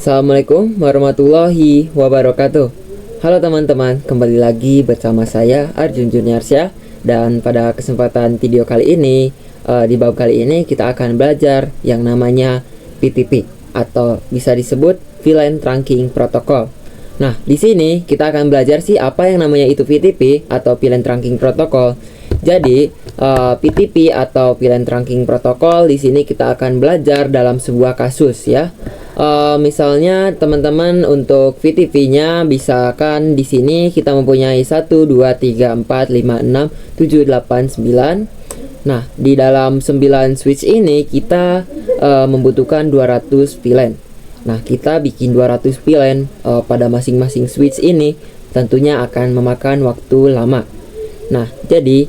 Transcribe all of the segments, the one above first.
Assalamualaikum warahmatullahi wabarakatuh. Halo teman-teman, kembali lagi bersama saya Arjun Juniarsya. Dan pada kesempatan video kali ini, di bab kali ini kita akan belajar yang namanya PTP atau bisa disebut VLAN Trunking Protocol. Nah, di sini kita akan belajar sih apa yang namanya itu PTP atau VLAN Trunking Protocol. Jadi, PTP atau VLAN Trunking Protocol di sini kita akan belajar dalam sebuah kasus ya. Misalnya teman-teman untuk VTP-nya misalkan di sini kita mempunyai 1 2 3 4 5 6 7 8 9. Nah, di dalam 9 switch ini kita membutuhkan 200 VLAN. Nah, kita bikin 200 VLAN pada masing-masing switch ini tentunya akan memakan waktu lama. Nah, jadi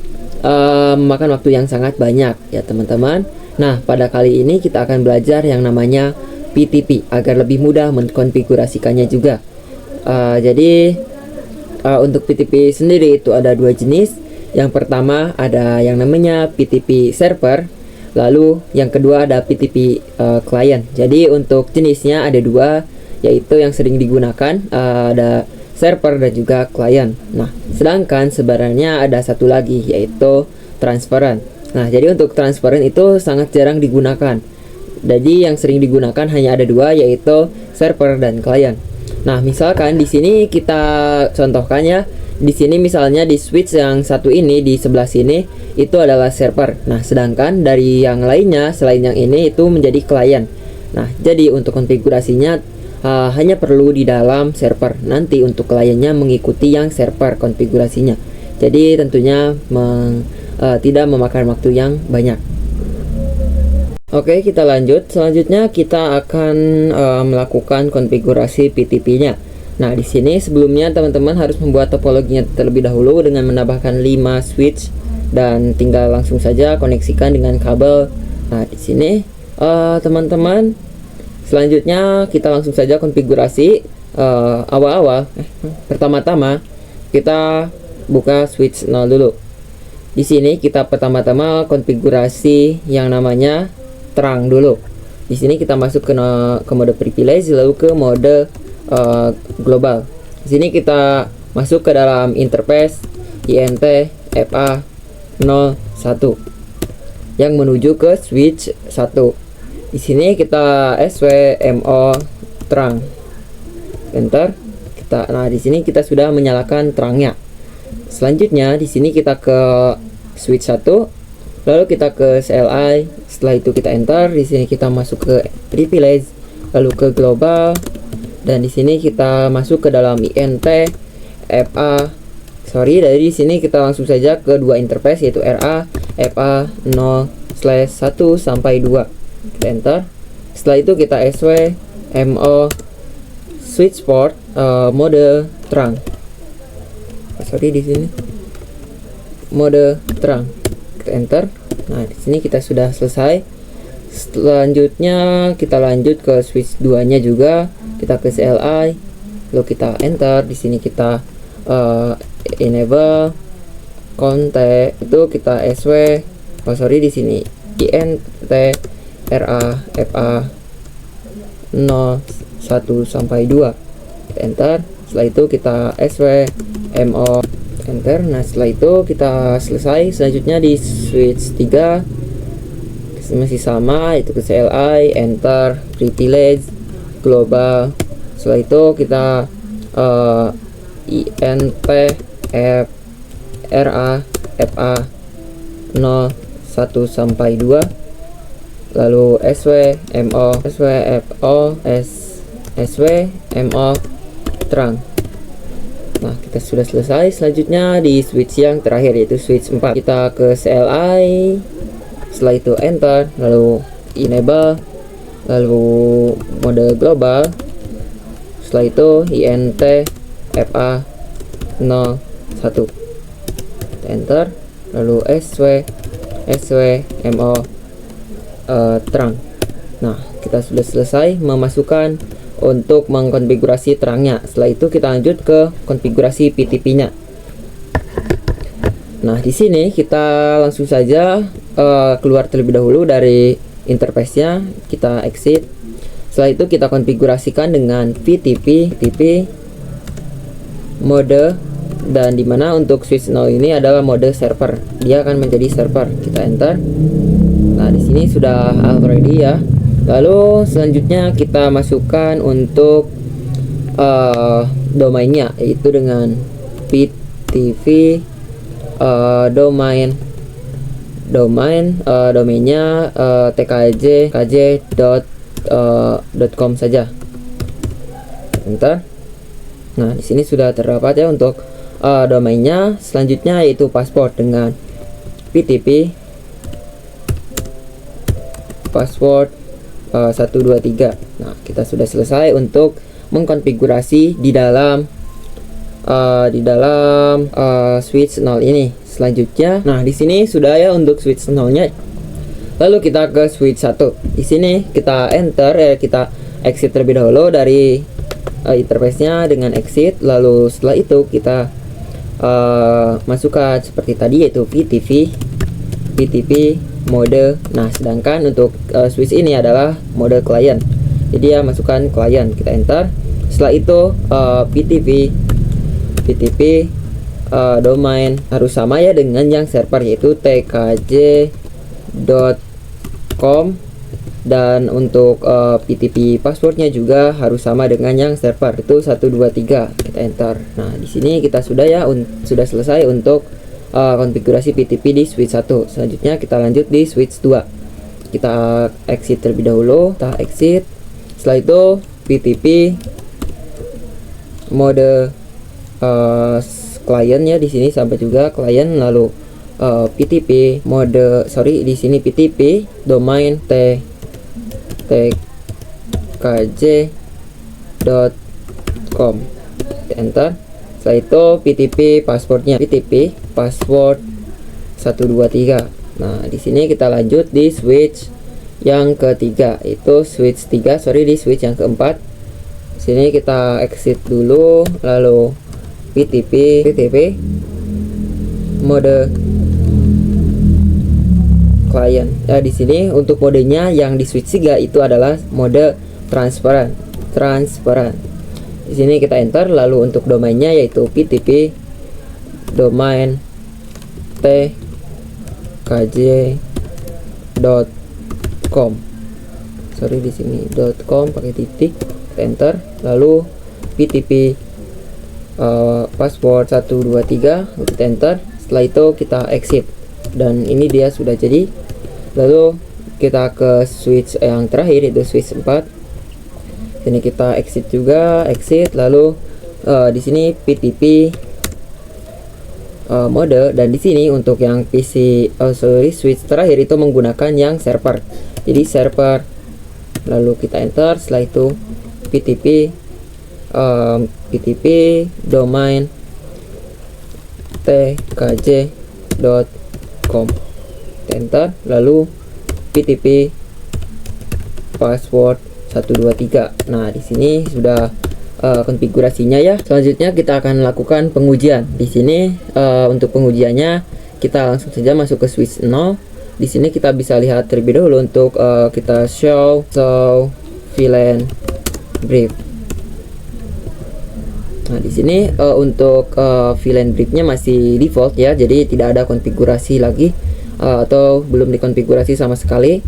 memakan waktu yang sangat banyak ya teman-teman. Nah, pada kali ini kita akan belajar yang namanya PTP agar lebih mudah mengkonfigurasikannya juga. Jadi untuk PTP sendiri itu ada dua jenis. Yang pertama ada yang namanya PTP server, lalu yang kedua ada PTP client. Jadi untuk jenisnya ada dua, yaitu yang sering digunakan ada server dan juga client. Nah, sedangkan sebenarnya ada satu lagi yaitu transparent. Nah, jadi untuk transparent itu sangat jarang digunakan. Jadi yang sering digunakan hanya ada dua, yaitu server dan client. Nah, misalkan di sini kita contohkan ya. Di sini misalnya di switch yang satu ini di sebelah sini itu adalah server. Nah, sedangkan dari yang lainnya selain yang ini itu menjadi client. Nah, jadi untuk konfigurasinya hanya perlu di dalam server. Nanti untuk kliennya mengikuti yang server konfigurasinya. Jadi tentunya tidak memakan waktu yang banyak. Oke, kita lanjut. Selanjutnya kita akan melakukan konfigurasi PTP-nya. Nah, di sini sebelumnya teman-teman harus membuat topologinya terlebih dahulu dengan menambahkan 5 switch dan tinggal langsung saja koneksikan dengan kabel. Nah, di sini teman-teman selanjutnya kita langsung saja konfigurasi. Pertama-tama kita buka switch 0 dulu. Di sini kita pertama-tama konfigurasi yang namanya terang dulu. Di sini kita masuk ke mode privilege lalu ke mode global. Di sini kita masuk ke dalam interface INT FA 01 yang menuju ke switch 1. Di sini kita SWMO terang. Enter. Nah, di sini kita sudah menyalakan terangnya. Selanjutnya di sini kita ke switch 1. Lalu kita ke CLI, setelah itu kita enter. Di sini kita masuk ke privilege, lalu ke global, dan di sini kita masuk ke dalam INT FA. Dari sini kita langsung saja ke dua interface yaitu RA FA 0/1 sampai 2. Kita enter. Setelah itu kita SW MO switch port mode terang. Di sini mode terang. Kita enter. Nah, di sini kita sudah selesai. Selanjutnya kita lanjut ke switch 2-nya juga. Kita ke CLI, lalu kita enter. Di sini kita enable kontak itu kita SW. Di sini INT RA FA 01 sampai 2. Kita enter. Setelah itu kita SW MO enter. Nah, setelah itu kita selesai. Selanjutnya di switch 3 masih sama, itu ke CLI, enter, privilege, global. Setelah itu kita INT RA FA 01 sampai 2, lalu SWMO SWMO terang. Nah, kita sudah selesai. Selanjutnya di switch yang terakhir yaitu switch 4. Kita ke CLI, setelah itu enter, lalu enable, lalu mode global. Setelah itu INT FA 01. Kita enter, lalu SWMO terang. Nah, kita sudah selesai memasukkan untuk mengkonfigurasi terangnya. Setelah itu kita lanjut ke konfigurasi PTP-nya. Nah, di sini kita langsung saja keluar terlebih dahulu dari interface-nya. Kita exit. Setelah itu kita konfigurasikan dengan VTP mode, dan dimana untuk switch 0 ini adalah mode server, dia akan menjadi server. Kita enter. Nah, di sini sudah already ya. Lalu selanjutnya kita masukkan untuk domainnya, yaitu dengan VTP domainnya tkj.com saja. Enter. Nah, di sini sudah terdapat ya untuk domainnya. Selanjutnya yaitu password dengan VTP password 123. Nah, kita sudah selesai untuk mengkonfigurasi di dalam switch 0 ini. Selanjutnya, nah di sini sudah ya untuk switch 0-nya. Lalu kita ke switch 1. Di sini kita enter, kita exit terlebih dahulu dari interface-nya dengan exit. Lalu setelah itu kita masukkan seperti tadi, yaitu VTP mode. Nah, sedangkan untuk switch ini adalah mode client, jadi ya masukkan client. Kita enter. Setelah itu VTP domain harus sama ya dengan yang server, yaitu tkj.com, dan untuk VTP passwordnya juga harus sama dengan yang server, itu 123. Kita enter. Nah, di sini kita sudah ya sudah selesai untuk konfigurasi VTP di switch 1. Selanjutnya kita lanjut di switch 2. Kita exit terlebih dahulu. Kita exit. Setelah itu VTP mode client ya, di sini sampai juga client. Lalu VTP di sini VTP domain tkj.com. Enter. Setelah itu VTP passwordnya VTP password 123. Nah, di sini kita lanjut di switch yang ketiga, itu switch 3, di switch yang keempat. Sini kita exit dulu, lalu VTP mode client. Nah, di sini untuk modenya yang di switch 3 itu adalah mode transparent. Di sini kita enter. Lalu untuk domainnya yaitu VTP domain tkj.com. Di sini .com pakai titik. Kita enter. Lalu VTP password 123. Kita enter. Setelah itu kita exit, dan ini dia sudah jadi. Lalu kita ke switch yang terakhir, itu switch 4. Ini kita exit juga, lalu di sini VTP mode, dan di sini untuk yang switch terakhir itu menggunakan yang server, jadi server. Lalu kita enter. Setelah itu VTP domain tkj.com. Enter. Lalu VTP password 123. Nah, di sini sudah konfigurasinya ya. Selanjutnya kita akan lakukan pengujian. Di sini untuk pengujiannya kita langsung saja masuk ke switch 0. Di sini kita bisa lihat terlebih dahulu untuk kita show VLAN brief. Nah, di sini untuk VLAN briefnya masih default ya, jadi tidak ada konfigurasi lagi atau belum dikonfigurasi sama sekali.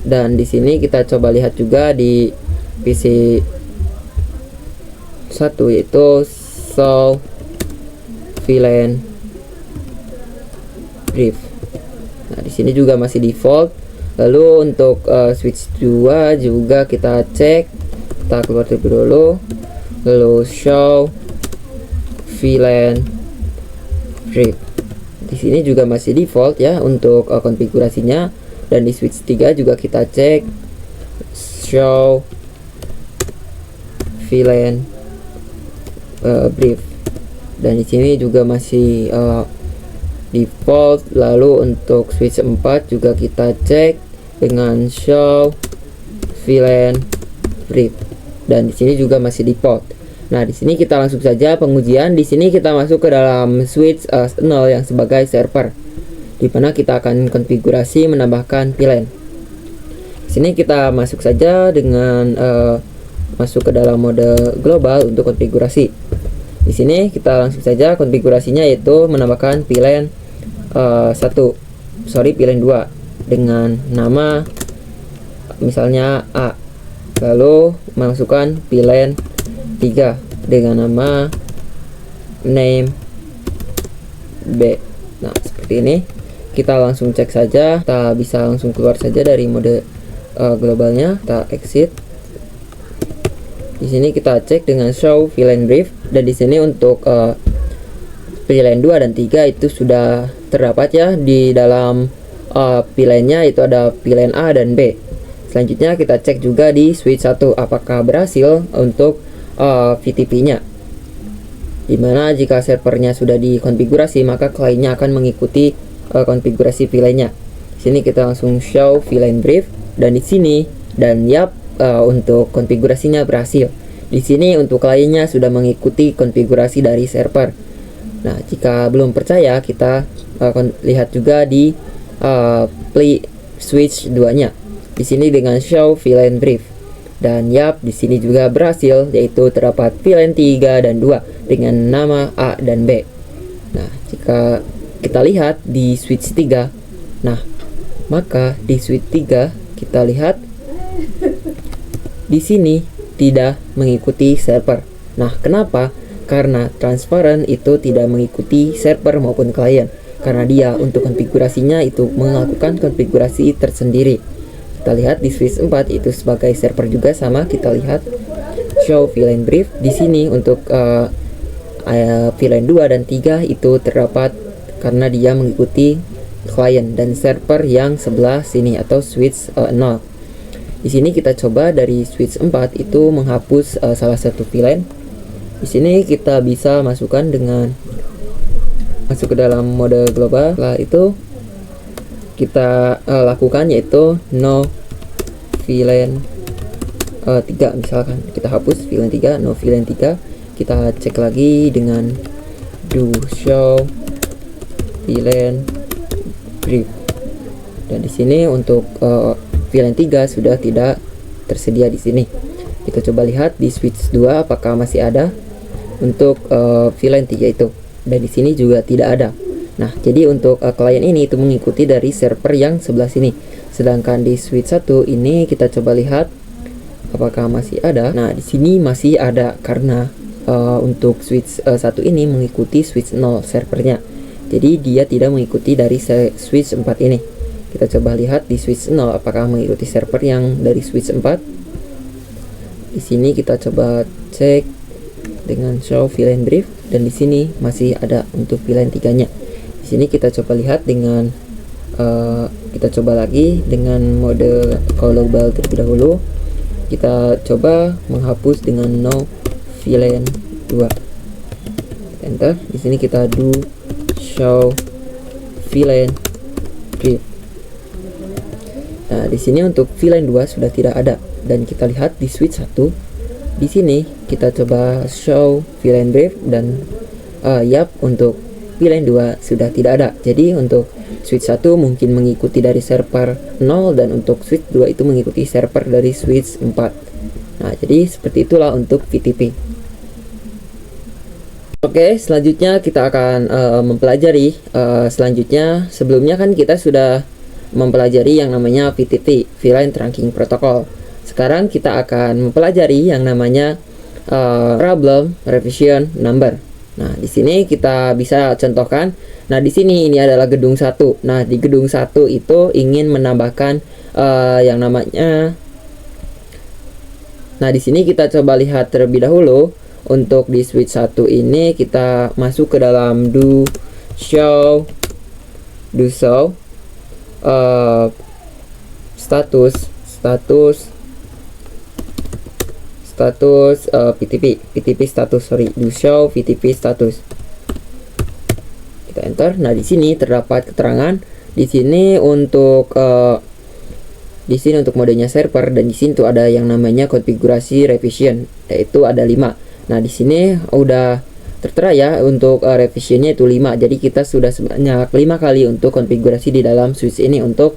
Dan di sini kita coba lihat juga di PC 1, yaitu show VLAN brief. Nah, di sini juga masih default. Lalu untuk switch 2 juga kita cek. Kita keluar terlebih dulu. Lalu show VLAN brief. Di sini juga masih default ya untuk konfigurasinya. Dan di switch 3 juga kita cek show VLAN brief, dan di sini juga masih default. Lalu untuk switch 4 juga kita cek dengan show VLAN brief, dan di sini juga masih default. Nah, di sini kita langsung saja pengujian. Di sini kita masuk ke dalam switch 0 yang sebagai server, di mana kita akan konfigurasi menambahkan VLAN. Sini kita masuk saja dengan masuk ke dalam mode global untuk konfigurasi. Di sini kita langsung saja konfigurasinya, yaitu menambahkan VLAN 2 dengan nama misalnya A, lalu masukkan VLAN 3 dengan nama name B. Nah, seperti ini. Kita langsung cek saja, kita bisa langsung keluar saja dari mode globalnya, kita exit. Di sini kita cek dengan show VLAN brief, dan di sini untuk VLAN 2 dan 3 itu sudah terdapat ya di dalam VLAN-nya, itu ada VLAN A dan B. Selanjutnya kita cek juga di switch 1 apakah berhasil untuk VTP-nya. Dimana jika servernya sudah dikonfigurasi, maka kliennya akan mengikuti konfigurasi VLAN-nya. Di sini kita langsung show VLAN brief, dan di sini untuk konfigurasinya berhasil. Di sini untuk kliennya sudah mengikuti konfigurasi dari server. Nah, jika belum percaya, kita lihat juga di play switch 2-nya. Di sini dengan show VLAN brief. Dan di sini juga berhasil, yaitu terdapat VLAN 3 dan 2 dengan nama A dan B. Nah, jika kita lihat di switch 3, nah maka di switch 3 kita lihat di sini tidak mengikuti server. Nah, kenapa? Karena transparent itu tidak mengikuti server maupun klien, karena dia untuk konfigurasinya itu melakukan konfigurasi tersendiri. Kita lihat di switch 4 itu sebagai server juga sama. Kita lihat show VLAN brief. Di sini untuk VLAN 2 dan 3 itu terdapat karena dia mengikuti klien dan server yang sebelah sini atau switch 0. Di sini kita coba dari switch 4 itu menghapus salah satu VLAN. Di sini kita bisa masukkan dengan masuk ke dalam mode global. Setelah itu kita lakukan, yaitu no VLAN 3 misalkan. Kita hapus VLAN 3, no VLAN 3. Kita cek lagi dengan do show VLAN brief, dan di sini untuk VLAN 3 sudah tidak tersedia di sini. Kita coba lihat di switch 2 apakah masih ada untuk VLAN 3 itu, dan di sini juga tidak ada. Nah, jadi untuk klien ini itu mengikuti dari server yang sebelah sini. Sedangkan di switch 1 ini kita coba lihat apakah masih ada. Nah, di sini masih ada karena untuk switch 1 ini mengikuti switch 0 servernya. Jadi dia tidak mengikuti dari switch 4 ini. Kita coba lihat di switch 0 apakah mengikuti server yang dari switch 4. Di sini kita coba cek dengan show VLAN brief, dan di sini masih ada untuk VLAN 3-nya. Di sini kita coba lihat dengan kita coba lagi dengan mode global terlebih dahulu. Kita coba menghapus dengan no VLAN 2. Enter. Di sini kita do show VLAN brief. Nah, di sini untuk VLAN 2 sudah tidak ada, dan kita lihat di switch 1. Di sini kita coba show VLAN brief, dan untuk VLAN 2 sudah tidak ada. Jadi untuk switch 1 mungkin mengikuti dari server 0, dan untuk switch 2 itu mengikuti server dari switch 4. Nah, jadi seperti itulah untuk VTP. Oke, selanjutnya kita akan mempelajari selanjutnya. Sebelumnya kan kita sudah mempelajari yang namanya VTP, VLAN Trunking Protocol. Sekarang kita akan mempelajari yang namanya problem revision number. Nah, di sini kita bisa contohkan. Nah, di sini ini adalah gedung 1. Nah, di gedung 1 itu ingin menambahkan yang namanya. Nah, di sini kita coba lihat terlebih dahulu. Untuk di switch 1 ini kita masuk ke dalam do show status VTP status, do show VTP status. Kita enter. Nah, di sini terdapat keterangan di sini untuk modenya server, dan di sini tuh ada yang namanya konfigurasi revision, yaitu ada 5. Nah, di sini udah tertera ya untuk revisionnya itu 5. Jadi kita sudah sebanyak 5 kali untuk konfigurasi di dalam switch ini untuk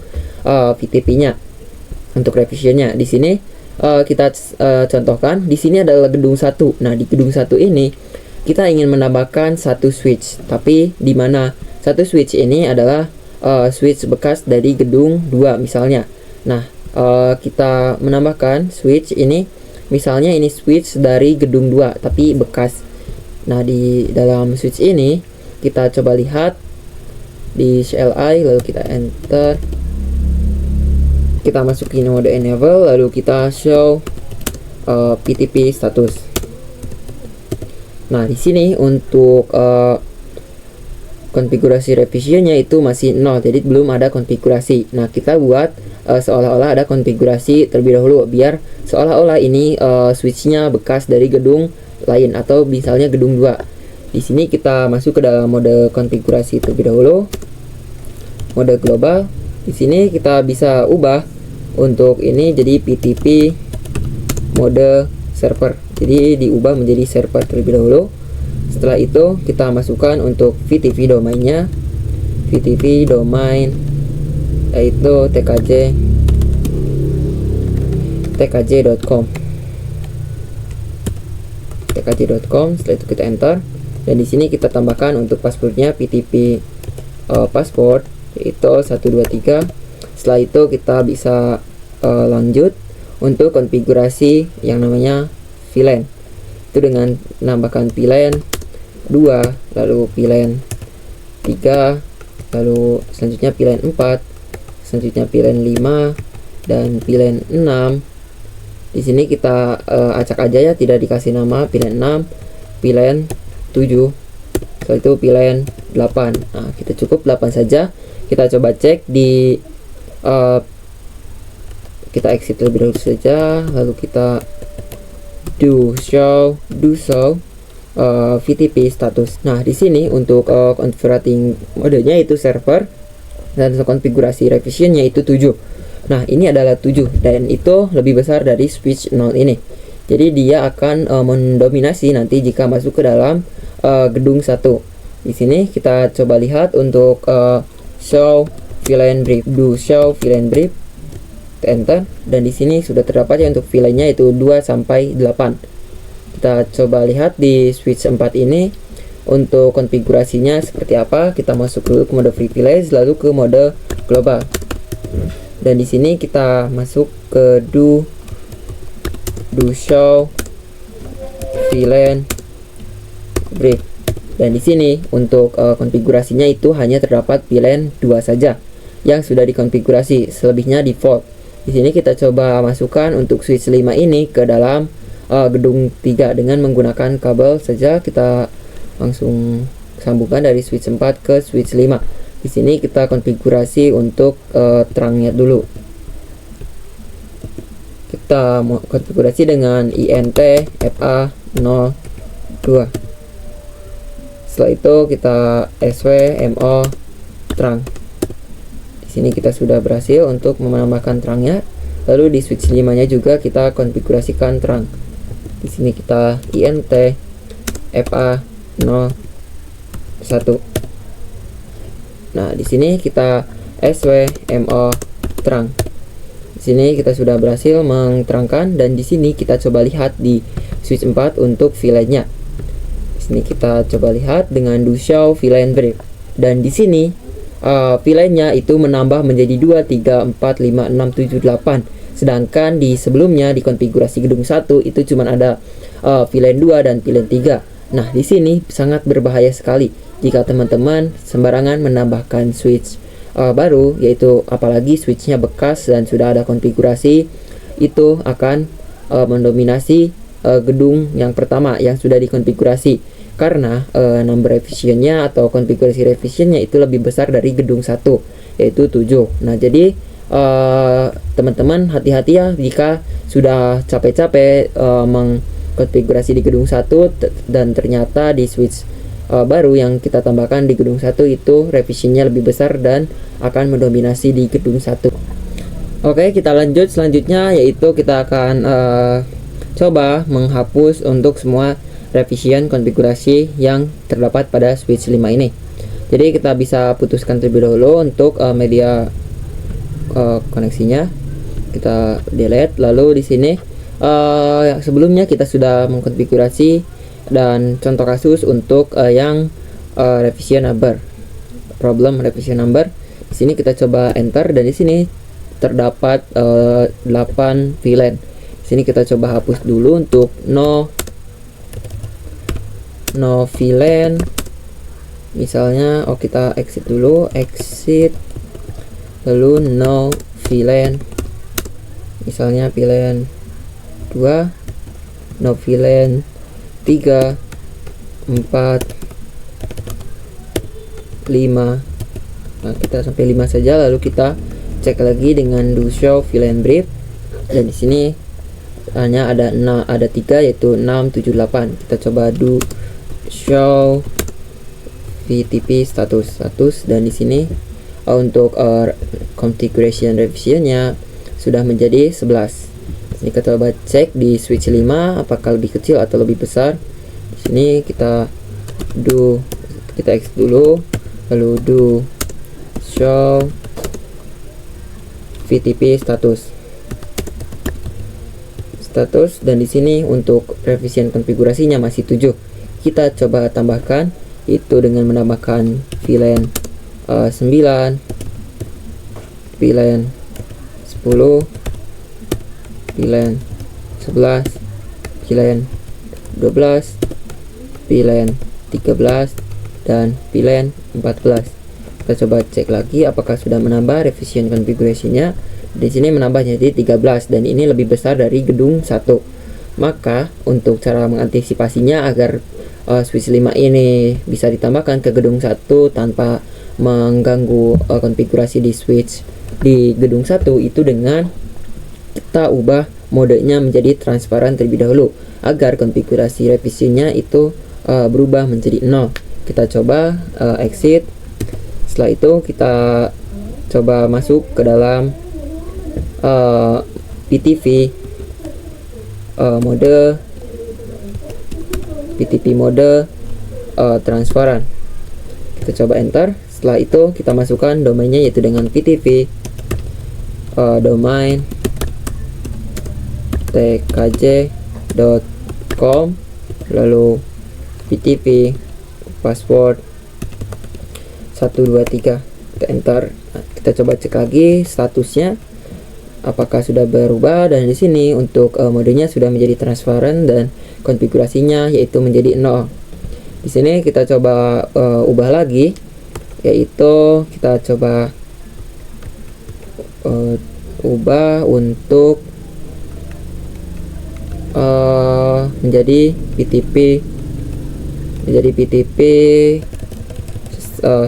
VTP-nya. untuk revisionnya. Di sini kita contohkan, di sini adalah gedung 1. Nah, di gedung 1 ini kita ingin menambahkan satu switch, tapi di mana satu switch ini adalah switch bekas dari gedung 2 misalnya. Nah, kita menambahkan switch ini, misalnya ini switch dari gedung 2 tapi bekas. Nah, di dalam switch ini kita coba lihat di CLI, lalu kita enter, kita masukin mode enable, lalu kita show PTP status. Nah, di sini untuk konfigurasi revisionnya itu masih 0, jadi belum ada konfigurasi. Nah, kita buat seolah-olah ada konfigurasi terlebih dahulu, biar seolah-olah ini switchnya bekas dari gedung lain atau misalnya gedung 2. Di sini kita masuk ke dalam mode konfigurasi terlebih dahulu, mode global. Di sini kita bisa ubah untuk ini jadi PTP mode server, jadi diubah menjadi server terlebih dahulu. Setelah itu kita masukkan untuk VTP domainnya, VTP domain yaitu tkj.com. Setelah itu kita enter, dan di sini kita tambahkan untuk passwordnya PTP password yaitu 123. Setelah itu kita bisa lanjut untuk konfigurasi yang namanya VLAN, itu dengan menambahkan VLAN 2, lalu VLAN 3, lalu selanjutnya VLAN 4, selanjutnya VLAN 5, dan VLAN 6. Di sini kita acak aja ya, tidak dikasih nama VLAN 6, VLAN 7, setelah itu VLAN 8. Nah, kita cukup 8 saja. Kita coba cek di kita exit terlebih dahulu saja, lalu kita do show VTP status. Nah, di sini untuk configuring modenya itu server, dan untuk konfigurasi revisionnya itu 7. Nah, ini adalah 7 dan itu lebih besar dari switch 0 ini. Jadi dia akan mendominasi nanti jika masuk ke dalam gedung 1. Di sini kita coba lihat untuk show VLAN brief, do show VLAN brief, enter, dan di sini sudah terdapat ya untuk VLAN-nya itu 2 sampai 8. Kita coba lihat di switch 4 ini untuk konfigurasinya seperti apa. Kita masuk dulu ke mode privilege, lalu ke mode global, dan di sini kita masuk ke do show VLAN brief, dan di sini untuk konfigurasinya itu hanya terdapat VLAN 2 saja yang sudah dikonfigurasi, selebihnya default. Di sini kita coba masukkan untuk switch 5 ini ke dalam gedung 3 dengan menggunakan kabel saja. Kita langsung sambungkan dari switch 4 ke switch 5. Di sini kita konfigurasi untuk terangnya dulu. Kita mau konfigurasi dengan INT FA02. Setelah itu kita SW-MO terang. Di sini kita sudah berhasil untuk menambahkan terangnya. Lalu di switch 5-nya juga kita konfigurasikan terang. Di sini kita INT FA01. Nah, di sini kita SW-MO terang. Di sini kita sudah berhasil menerangkan, dan di sini kita coba lihat di switch 4 untuk VLAN-nya. Di sini kita coba lihat dengan do show VLAN brief, dan di sini VLAN-nya itu menambah menjadi 2, 3, 4, 5, 6, 7, 8. Sedangkan di sebelumnya di konfigurasi gedung 1 itu cuma ada VLAN 2 dan VLAN 3. Nah, di sini sangat berbahaya sekali jika teman-teman sembarangan menambahkan switch baru, yaitu apalagi switchnya bekas dan sudah ada konfigurasi, itu akan mendominasi gedung yang pertama yang sudah dikonfigurasi, karena number revisionnya atau konfigurasi revisionnya itu lebih besar dari gedung 1, yaitu 7. Nah, jadi teman-teman hati-hati ya jika sudah capek-capek mengkonfigurasi di gedung 1 dan ternyata di switch baru yang kita tambahkan di gedung 1 itu revisionnya lebih besar dan akan mendominasi di gedung 1. Oke, kita lanjut selanjutnya, yaitu kita akan coba menghapus untuk semua revision konfigurasi yang terdapat pada switch 5 ini. Jadi kita bisa putuskan terlebih dahulu untuk media koneksinya. kita delete. Lalu di sini sebelumnya kita sudah mengkonfigurasi dan contoh kasus untuk yang revision number, problem revision number. Di sini kita coba enter dan di sini terdapat 8 VLAN. Di sini kita coba hapus dulu untuk no VLAN. Misalnya kita exit dulu, lalu no VLAN. Misalnya VLAN 2, no VLAN 3, 4, 5. Nah, kita sampai 5 saja, lalu kita cek lagi dengan do show VLAN brief. Dan di sini hanya ada 3 yaitu 6, 7, 8. Kita coba do show VTP status dan di sini untuk configuration revisionnya sudah menjadi 11. Ini kita coba cek di switch 5 apakah lebih kecil atau lebih besar. Di sini kita exit dulu, lalu do show VTP status dan di sini untuk revision konfigurasinya masih 7. Kita coba tambahkan itu dengan menambahkan VLAN 9, VLAN 10, VLAN 11, VLAN 12, VLAN 13 dan VLAN 14. Kita coba cek lagi apakah sudah menambah revision konfigurasinya. Di sini menambah jadi 13 dan ini lebih besar dari gedung 1. Maka untuk cara mengantisipasinya agar switch 5 ini bisa ditambahkan ke gedung 1 tanpa mengganggu konfigurasi di switch di gedung 1 itu dengan kita ubah modenya menjadi transparan terlebih dahulu agar konfigurasi revisinya itu berubah menjadi 0. Kita coba exit. Setelah itu kita coba masuk ke dalam PTP mode transparan. Kita coba enter. Setelah itu kita masukkan domainnya yaitu dengan PTP domain tkj.com, lalu PTP password 123. Kita enter. Nah, kita coba cek lagi statusnya apakah sudah berubah, dan di sini untuk modenya sudah menjadi transparan dan konfigurasinya yaitu menjadi 0. Di sini kita coba ubah lagi, yaitu kita coba ubah untuk menjadi PTP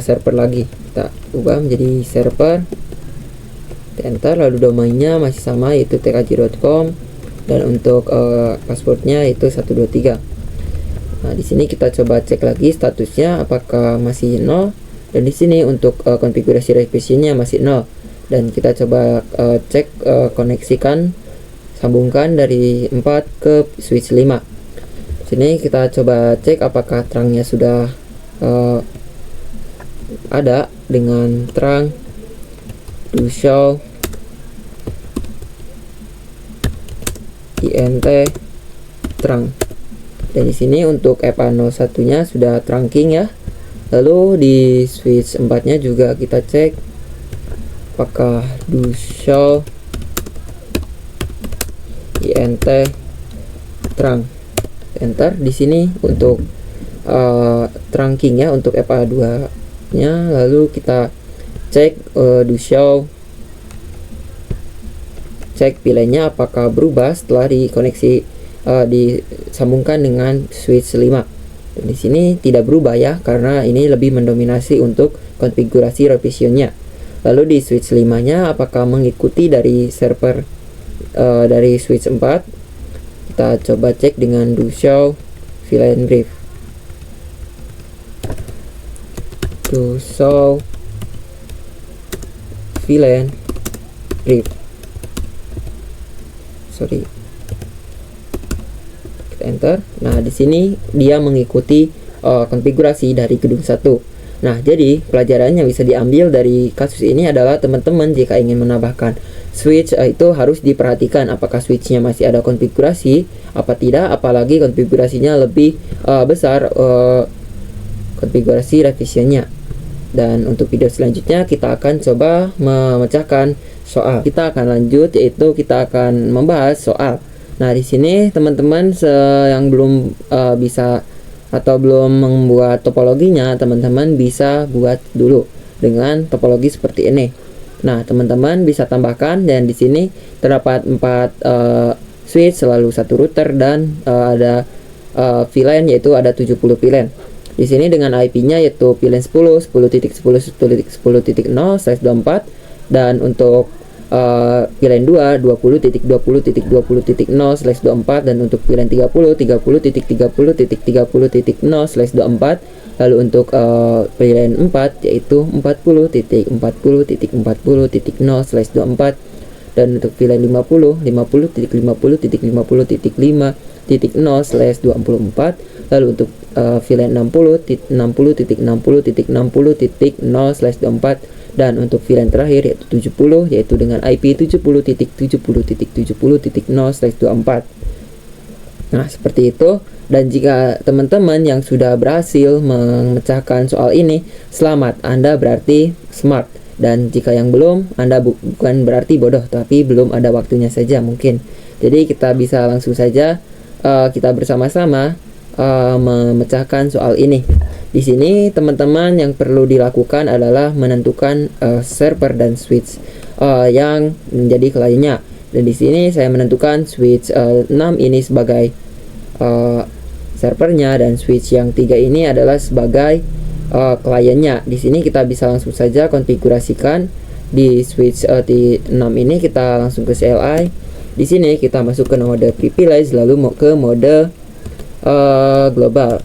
server lagi. Kita ubah menjadi server. Enter, lalu domainnya masih sama yaitu tkj.com dan untuk passwordnya itu 123. Nah, di sini kita coba cek lagi statusnya apakah masih 0, dan di sini untuk konfigurasi revisionnya masih 0. Dan kita coba cek koneksikan, sambungkan dari 4 ke switch 5. Di sini kita coba cek apakah terangnya sudah ada dengan terang do show int terang, dan di sini untuk FA01 nya sudah trunking ya. Lalu di switch 4 nya juga kita cek apakah do show int terang. Enter. Di sini untuk trunking ya untuk FA2 nya. Lalu kita cek do show, cek VLAN-nya apakah berubah setelah dikoneksi disambungkan dengan switch 5. Dan di sini tidak berubah ya, karena ini lebih mendominasi untuk konfigurasi revisionnya. Lalu di switch 5-nya apakah mengikuti dari server dari switch 4? Kita coba cek dengan do show VLAN brief. Do show VLAN brief. Kita enter. Nah, di sini dia mengikuti konfigurasi dari gedung 1. Nah, jadi pelajaran yang bisa diambil dari kasus ini adalah teman-teman jika ingin menambahkan switch itu harus diperhatikan apakah switchnya masih ada konfigurasi apa tidak, apalagi konfigurasinya lebih besar konfigurasi revisinya. Dan untuk video selanjutnya kita akan coba memecahkan soal. Kita akan lanjut, yaitu kita akan membahas soal. Nah, di sini teman-teman yang belum bisa atau belum membuat topologinya, teman-teman bisa buat dulu dengan topologi seperti ini. Nah, teman-teman bisa tambahkan, dan di sini terdapat 4 switch, selalu 1 router, dan ada VLAN, yaitu ada 70 VLAN. Di sini dengan IP-nya yaitu VLAN 10, 10.10.10.0/24, dan untuk VLAN 2 20.20.20.0/24, dan untuk VLAN 30.30.30.30.0/24. Lalu untuk VLAN 4 yaitu 40.40.40.0/24, dan untuk VLAN 50.50.50.50.5.0/24. Lalu untuk VLAN 60.60.60.60.0/24, dan untuk VLAN terakhir yaitu 70, yaitu dengan IP 70.70.70.0/24. Nah, seperti itu. Dan jika teman-teman yang sudah berhasil memecahkan soal ini, selamat, Anda berarti smart. Dan jika yang belum, Anda bukan berarti bodoh, tapi belum ada waktunya saja mungkin. Jadi kita bisa langsung saja kita bersama-sama memecahkan soal ini. Di sini teman-teman yang perlu dilakukan adalah menentukan server dan switch yang menjadi kliennya. Dan di sini saya menentukan switch 6 ini sebagai servernya, dan switch yang 3 ini adalah sebagai kliennya. Di sini kita bisa langsung saja konfigurasikan. Di switch 6 ini kita langsung ke CLI. Di sini kita masuk ke mode privilege, lalu ke mode global.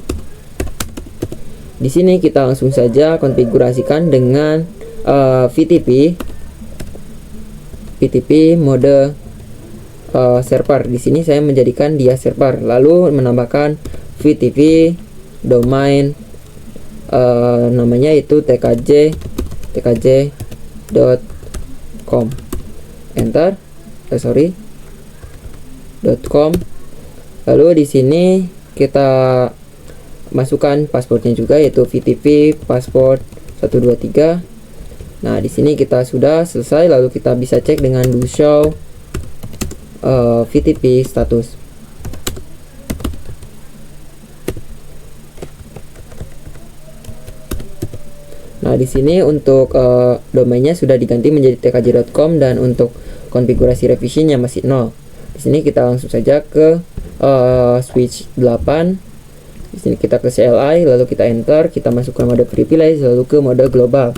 Di sini kita langsung saja konfigurasikan dengan VTP mode server. Di sini saya menjadikan dia server, lalu menambahkan VTP domain namanya itu tkj.com, enter, .com. Lalu di sini kita masukkan passwordnya juga, yaitu VTP password 123. Nah, di sini kita sudah selesai, lalu kita bisa cek dengan do show VTP status. Nah, di sini untuk domainnya sudah diganti menjadi tkj.com, dan untuk konfigurasi revisinya masih 0. Di sini kita langsung saja ke switch 8. Di sini kita ke CLI, lalu kita enter, kita masukkan mode privilege, lalu ke mode global.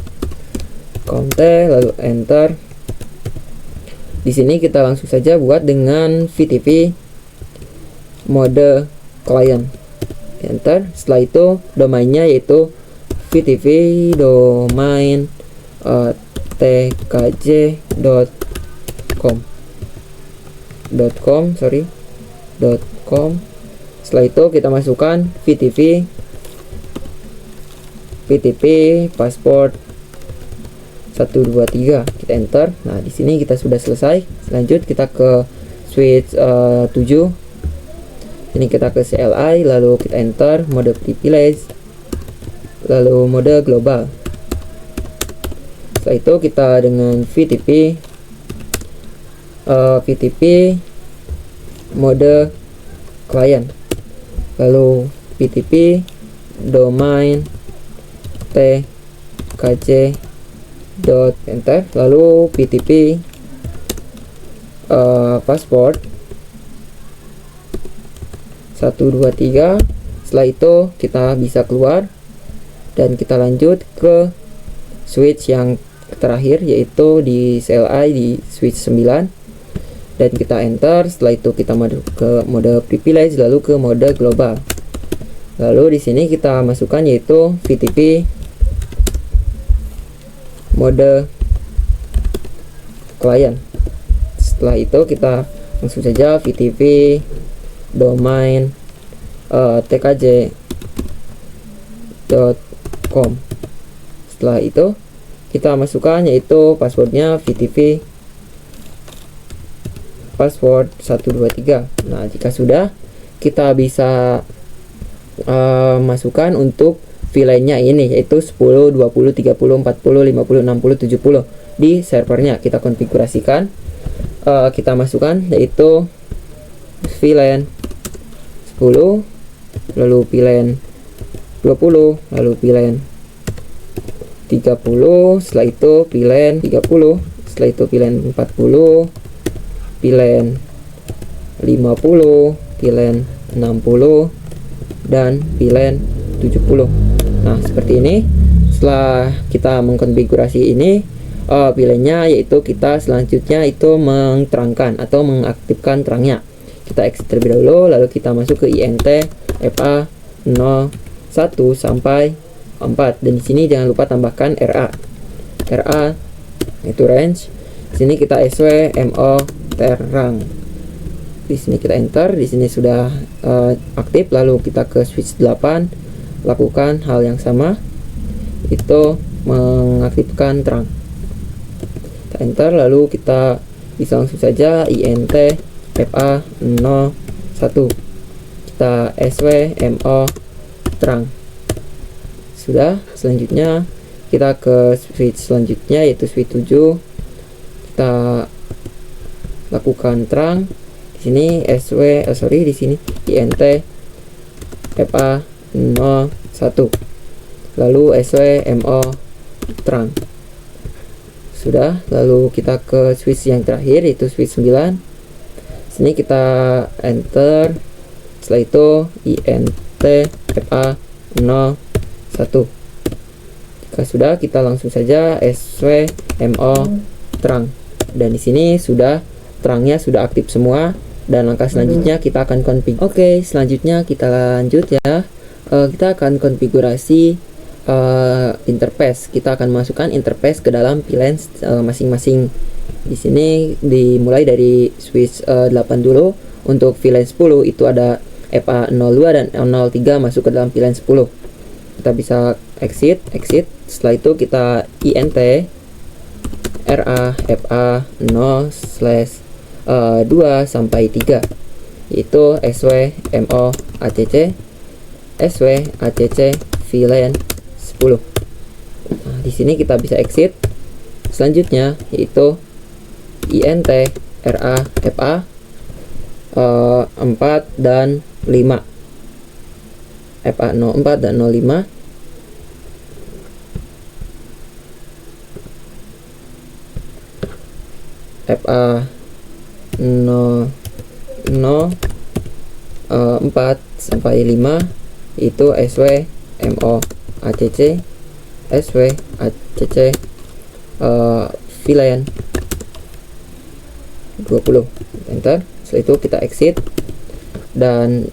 Conte, lalu enter. Di sini kita langsung saja buat dengan VTP mode client. Enter. Setelah itu domainnya yaitu VTP domain tkj.com. Setelah itu kita masukkan VTP password 123, kita enter. Nah, di sini kita sudah selesai. Lanjut kita ke switch 7. Ini kita ke CLI, lalu kita enter mode privilege, lalu mode global. Setelah itu kita dengan VTP mode client, lalu VTP domain tkj enter, lalu VTP password 123. Setelah itu kita bisa keluar dan kita lanjut ke switch yang terakhir, yaitu di CLI di switch 9, dan kita enter. Setelah itu kita masuk ke mode privilege, lalu ke mode global. Lalu di sini kita masukkan yaitu VTP mode client. Setelah itu kita langsung saja VTP domain tkj.com. Setelah itu kita masukkan yaitu passwordnya VTP password 123. Nah, jika sudah, kita bisa masukkan untuk VLAN-nya ini, yaitu 10, 20, 30, 40, 50, 60, 70 di servernya. Kita konfigurasikan, kita masukkan yaitu VLAN 10, lalu VLAN 20, lalu VLAN 30, setelah itu VLAN 30, setelah itu VLAN 40, VLAN 50, VLAN 60, dan VLAN 70. Nah, seperti ini. Setelah kita mengkonfigurasi ini, VLAN-nya, yaitu kita selanjutnya itu menerangkan atau mengaktifkan terangnya. Kita exit terlebih dahulu, lalu kita masuk ke int fa 01 sampai 4, dan di sini jangan lupa tambahkan RA itu range. Di sini kita SW MO terang. Di sini kita enter, di sini sudah aktif. Lalu kita ke switch 8, lakukan hal yang sama, itu mengaktifkan terang. Kita enter, lalu kita bisa langsung saja int fa 01, kita SW MO terang. Sudah. Selanjutnya kita ke switch selanjutnya, yaitu switch 7, kita lakukan terang. Di sini di sini int fa 01, lalu SW MO terang. Sudah. Lalu kita ke switch yang terakhir, yaitu switch 9. Sini kita enter, setelah itu int fa 01. Jika sudah, kita langsung saja SW MO terang, dan di sini sudah terangnya sudah aktif semua. Dan langkah selanjutnya kita akan config. Oke, selanjutnya kita lanjut ya. Kita akan konfigurasi interface. Kita akan masukkan interface ke dalam VLAN masing-masing. Di sini dimulai dari switch 8 dulu. Untuk VLAN 10 itu ada FA02 dan 03 masuk ke dalam VLAN 10. Kita bisa exit. Setelah itu kita int RA FA 0/2 sampai 3, yaitu SW MO ACC VLAN 10. Nah, di sini kita bisa exit. Selanjutnya yaitu int RA FA 4 dan 5, FA 04 dan 05, FA 4 sampai 5, itu SW MO ACC VLAN 20. Enter. Setelah itu kita exit, dan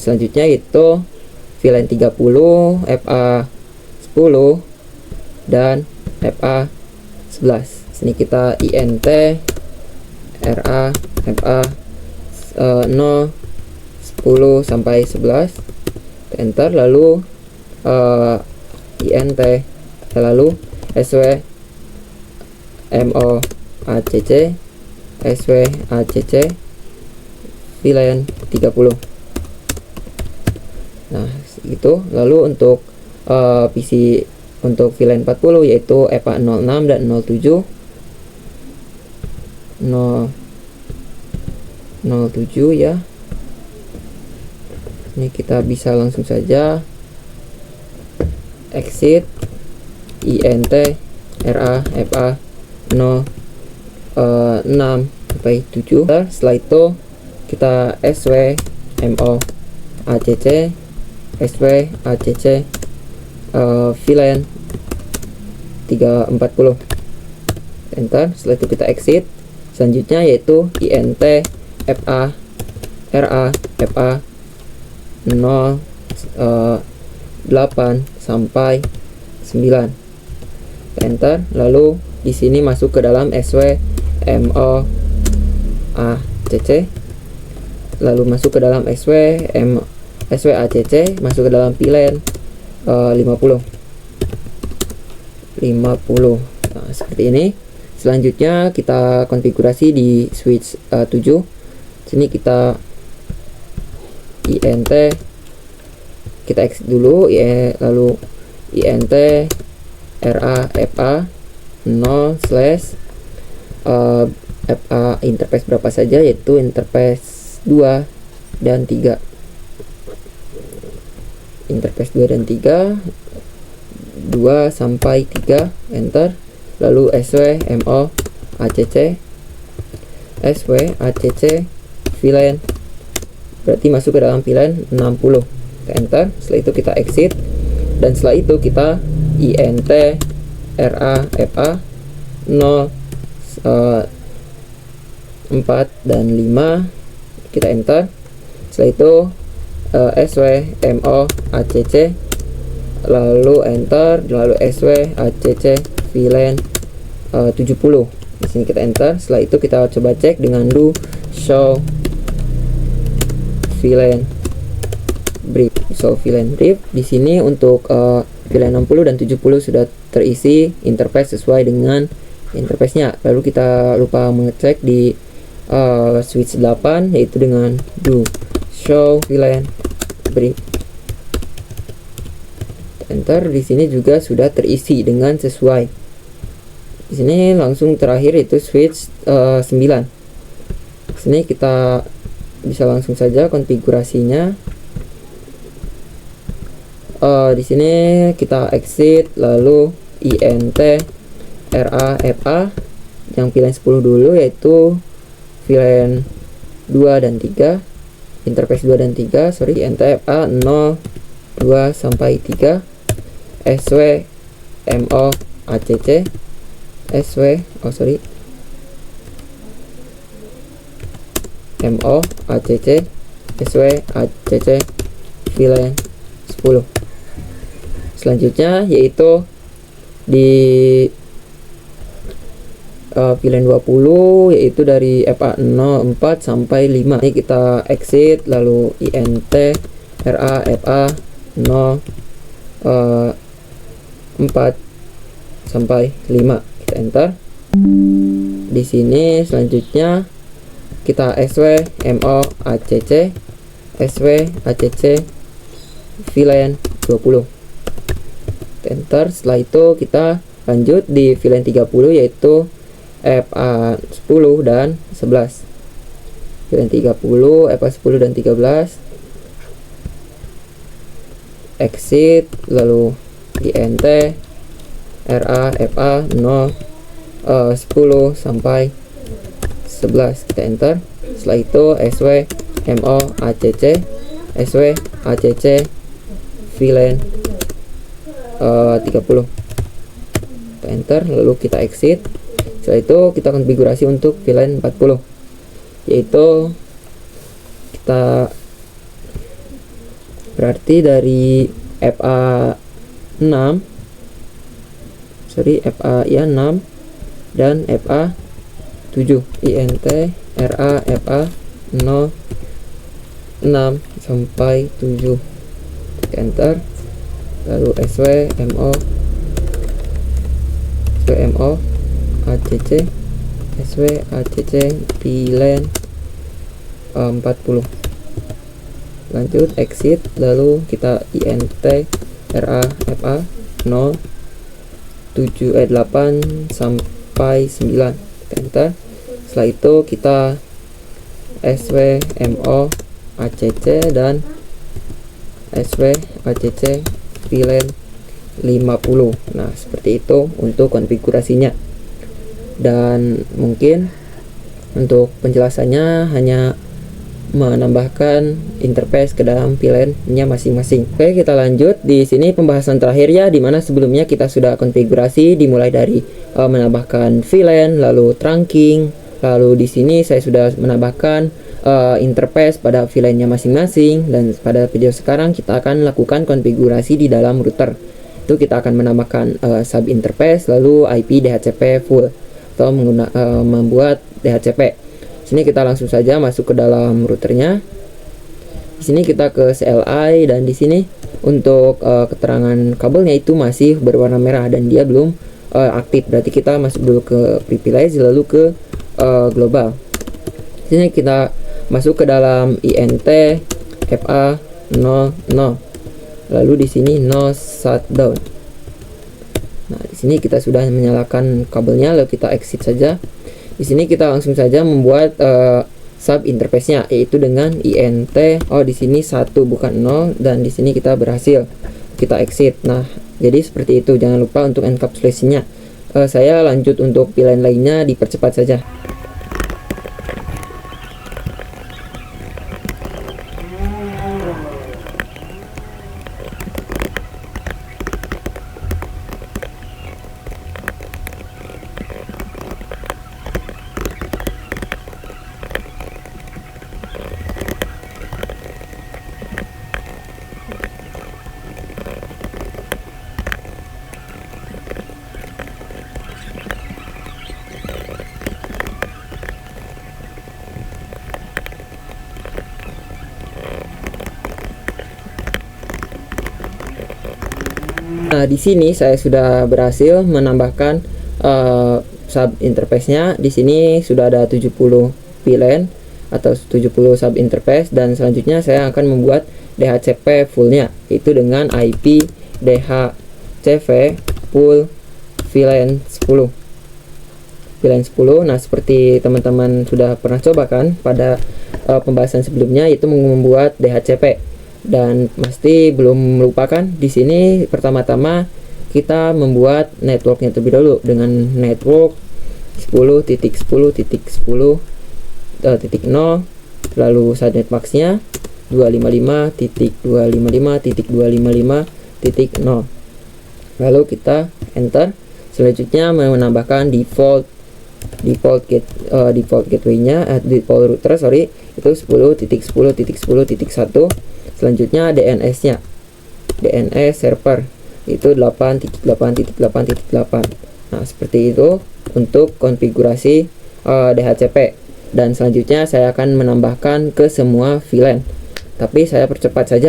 selanjutnya itu VLAN 30 FA 10 dan FA 11. Sini kita int RA FA 0 10 sampai 11, enter. Lalu int lalu SW MO ACC VLAN 30. Nah, itu. Lalu untuk PC untuk VLAN 40 yaitu FA 06 dan 07 ya. Ini kita bisa langsung saja exit int RA FA 06 sampai 7. Setelah itu kita SW MO ACC VLAN 340, enter. Setelah itu kita exit. Selanjutnya yaitu int FA RA FA 0 8 sampai 9, enter. Lalu di sini masuk ke dalam SW MO ACC, lalu masuk ke dalam SW ACC, masuk ke dalam VLAN 50. Nah, seperti ini. Selanjutnya kita konfigurasi di switch 7. Sini kita int, kita exit dulu, lalu int RA/FA 0 slash FA interface berapa saja, yaitu interface 2 dan 3. Interface 2 dan 3, 2 sampai 3, enter. Lalu swmo acc VLAN, berarti masuk ke dalam VLAN 60, kita enter. Setelah itu kita exit, dan setelah itu kita int RA/FA 0 4 dan 5, kita enter. Setelah itu swmo acc, lalu enter, lalu swacc VLAN 70. Di sini kita enter. Setelah itu kita coba cek dengan do show VLAN brief. Di sini untuk VLAN 60 dan 70 sudah terisi interface sesuai dengan interface-nya. Lalu kita lupa mengecek di switch 8, yaitu dengan do show VLAN brief. Enter. Di sini juga sudah terisi dengan sesuai. Di sini langsung terakhir itu switch 9. Di sini kita bisa langsung saja konfigurasinya. Di sini kita exit, lalu int RA/FA yang VLAN 10 dulu, yaitu VLAN 2 dan 3, interface 2 dan 3, int FA 0 2 sampai 3, swmo acc mo acc swacc VLAN 10. Selanjutnya yaitu di VLAN 20, yaitu dari FA 04 sampai 5. Ini kita exit, lalu int RA/FA 0 4 sampai 5, kita enter. Di sini selanjutnya kita swmo acc VLAN 20, enter. Setelah itu kita lanjut di VLAN 30, yaitu FA 10 dan 11. VLAN 30, FA 10 dan 13, exit, lalu int RA/FA 0 10 sampai 11, kita enter. Setelah itu swmo acc VLAN 30, kita enter, lalu kita exit. Setelah itu kita konfigurasi untuk VLAN 40, yaitu kita berarti dari FA 6 dan FA 7, int RA/FA 0 6 sampai 7, enter. Lalu swmo acc VLAN 40, lanjut exit, lalu kita int RA/FA 0 8 sampai 9, enter. Setelah itu kita swmo acc dan swacc VLAN 50. Nah, seperti itu untuk konfigurasinya. Dan mungkin untuk penjelasannya hanya menambahkan interface ke dalam VLAN-nya masing-masing. Oke, kita lanjut. Di sini pembahasan terakhir ya, dimana sebelumnya kita sudah konfigurasi dimulai dari menambahkan VLAN, lalu trunking, lalu di sini saya sudah menambahkan interface pada VLAN-nya masing-masing, dan pada video sekarang kita akan lakukan konfigurasi di dalam router. Itu kita akan menambahkan sub interface, lalu IP DHCP full, atau membuat DHCP. Sini kita langsung saja masuk ke dalam routernya. Di sini kita ke CLI, dan di sini untuk keterangan kabelnya itu masih berwarna merah dan dia belum aktif. Berarti kita masuk dulu ke privilege lalu ke global. Sini kita masuk ke dalam int fa 00, lalu di sini no shutdown. Nah, di sini kita sudah menyalakan kabelnya, lalu kita exit saja. Di sini kita langsung saja membuat sub interface-nya, yaitu dengan int di sini 1 bukan 0, dan di sini kita berhasil kita exit. Nah, jadi seperti itu. Jangan lupa untuk encapsulation-nya. Saya lanjut untuk pilihan lainnya, dipercepat saja. Nah, di sini saya sudah berhasil menambahkan sub interface-nya. Di sini sudah ada 70 VLAN atau 70 sub interface, dan selanjutnya saya akan membuat DHCP full-nya, yaitu dengan IP DHCP full VLAN 10. VLAN 10. Nah, seperti teman-teman sudah pernah coba kan pada pembahasan sebelumnya, itu membuat DHCP. Dan pasti belum melupakan, di sini pertama-tama kita membuat networknya terlebih dahulu dengan network 10.10.10.0, lalu subnet max-nya 255.255.255.0, lalu kita enter. Selanjutnya menambahkan default gateway-nya, default router itu 10.10.10.1. Selanjutnya DNS-nya, DNS server itu 8.8.8.8. Nah, seperti itu untuk konfigurasi DHCP. Dan selanjutnya saya akan menambahkan ke semua VLAN, tapi saya percepat saja.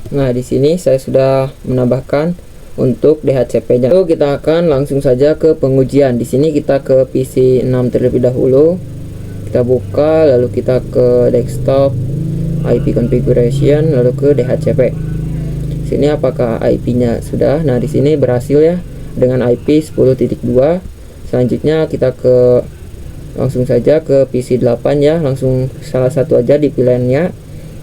Nah, di sini saya sudah menambahkan untuk DHCP-nya. Lalu kita akan langsung saja ke pengujian. Di sini kita ke PC 6 terlebih dahulu. Kita buka, lalu kita ke desktop, IP configuration, lalu ke DHCP. Sini apakah IP-nya sudah? Nah, di sini berhasil ya dengan IP 10.2. Selanjutnya kita langsung saja ke PC 8 ya, langsung salah satu aja di pilihannya.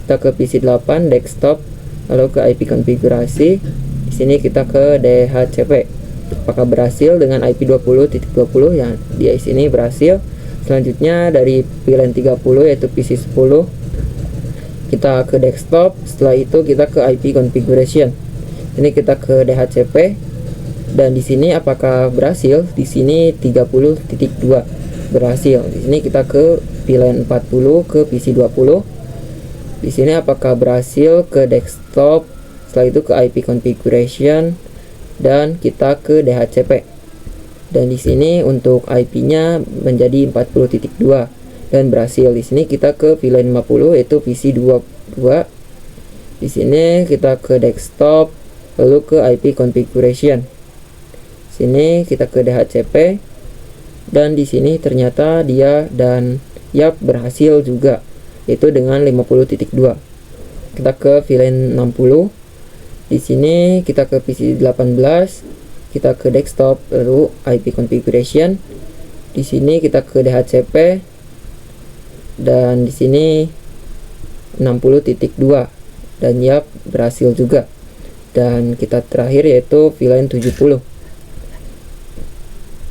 Kita ke PC 8 desktop, lalu ke IP konfigurasi. Di sini kita ke DHCP. Apakah berhasil dengan IP 20.20 ya? Di sini berhasil. Selanjutnya dari pilihan 30 yaitu PC 10, kita ke desktop. Setelah itu kita ke IP configuration. Ini kita ke DHCP. Dan di sini apakah berhasil? Di sini 30.2 berhasil. Di sini kita ke pilihan 40 ke PC 20. Di sini apakah berhasil? Ke desktop, setelah itu ke IP configuration, dan kita ke DHCP. Dan di sini untuk IP-nya menjadi 40.2 dan berhasil. Di sini kita ke VLAN 50 yaitu PC 22. Di sini kita ke desktop, lalu ke IP configuration. Sini kita ke DHCP, dan di sini ternyata dia dan yap berhasil juga, yaitu dengan 50.2. Kita ke VLAN 60. Di sini kita ke PC 18, kita ke desktop, lalu IP configuration. Di sini kita ke DHCP, dan di sini 60.2 dan yap berhasil juga. dan kita terakhir yaitu VLAN 70.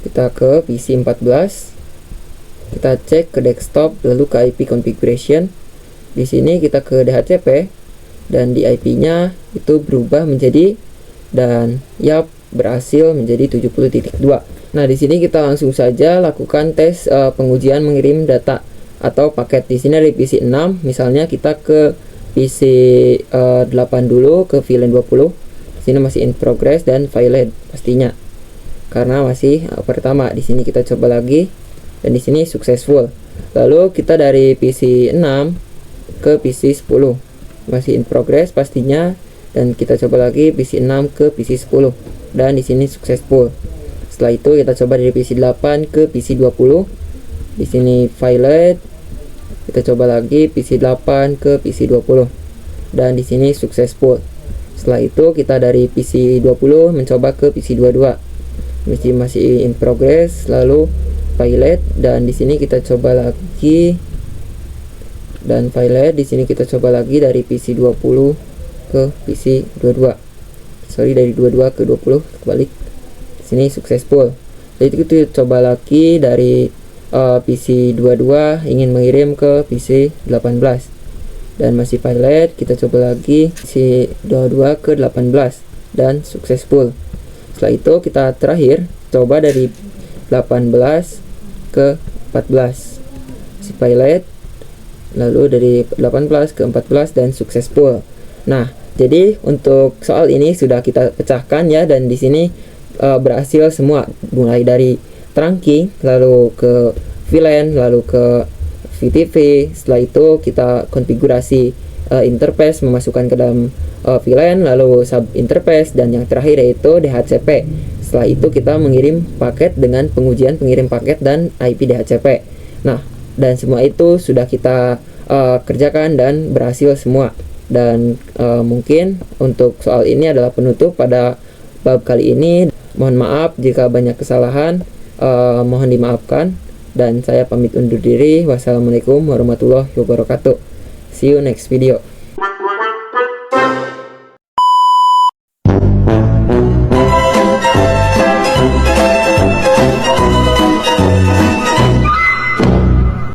Kita ke PC 14, kita cek ke desktop, lalu ke IP configuration. Di sini kita ke DHCP dan di IP-nya itu berubah menjadi, dan yap, berhasil menjadi 70.2. Nah, di sini kita langsung saja lakukan tes pengujian mengirim data atau paket. Di sini dari PC 6, misalnya kita ke PC 8 dulu, ke VLAN 20. Di sini masih in progress dan violate pastinya karena masih pertama. Di sini kita coba lagi dan di sini successful. Lalu kita dari PC 6 ke PC 10, masih in progress pastinya, dan kita coba lagi PC 6 ke PC 10 dan di sini successful. Setelah itu kita coba dari PC 8 ke PC 20. Di sini violate. Kita coba lagi PC 8 ke PC 20 dan di sini successful. Setelah itu kita dari PC 20 mencoba ke PC 22. Masih in progress, lalu violate, dan di sini kita coba lagi dan violate. Di sini kita coba lagi dari PC 20 ke PC 22. Dari 22 ke 20 kebalik. Di sini successful. Jadi kita coba lagi dari PC 22 ingin mengirim ke PC 18 dan masih violate. Kita coba lagi PC 22 ke 18 dan successful. Setelah itu kita terakhir coba dari 18 ke 14, masih violate, lalu dari 18 ke 14 dan successful. Nah, jadi untuk soal ini sudah kita pecahkan ya, dan di sini berhasil semua, mulai dari trunking, lalu ke VLAN, lalu ke VTV. Setelah itu kita konfigurasi interface, memasukkan ke dalam VLAN, lalu sub interface, dan yang terakhir yaitu DHCP. Setelah itu kita mengirim paket dengan pengujian pengirim paket dan IP DHCP. Nah, dan semua itu sudah kita kerjakan dan berhasil semua. Dan mungkin untuk soal ini adalah penutup pada bab kali ini. Mohon maaf jika banyak kesalahan, mohon dimaafkan, dan saya pamit undur diri. Wassalamualaikum warahmatullahi wabarakatuh. See you next video.